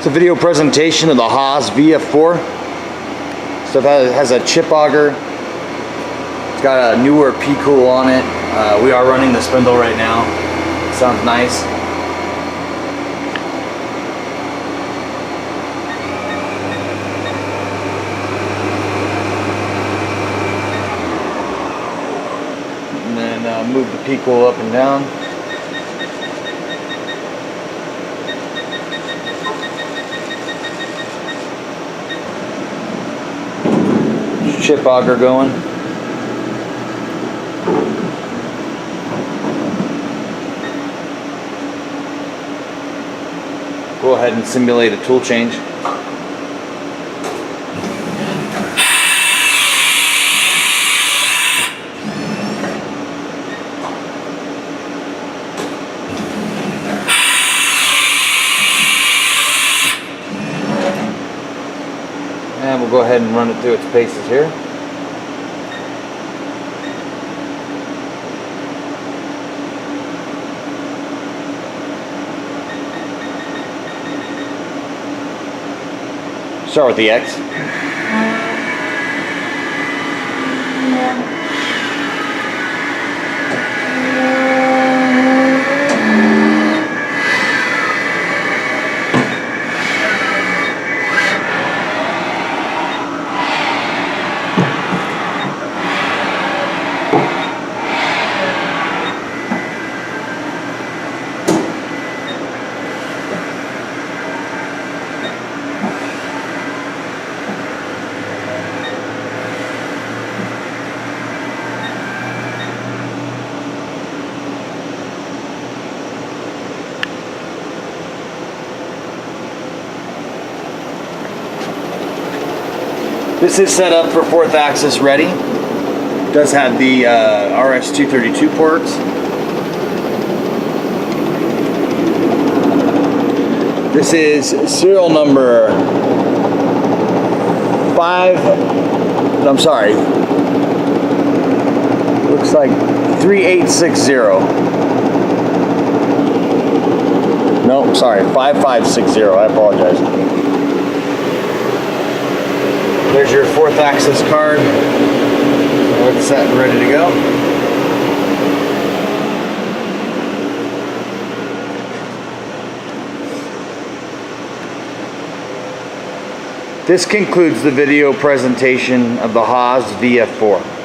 It's a video presentation of the Haas VF-4. Stuff has a chip auger. It's got a newer P-Cool on it. We are running the spindle right now. Sounds nice. And then move the P-Cool up and down. Chip auger going. Go ahead and simulate a tool change. And we'll go ahead and run it through its paces here. Start with the X. This is set up for 4th axis ready. It does have the RS-232 ports. This is serial number 5, I'm sorry, looks like 3860. No, sorry, 5560, I apologize. There's your 4th axis card. It's set and ready to go. This concludes the video presentation of the Haas VF-4.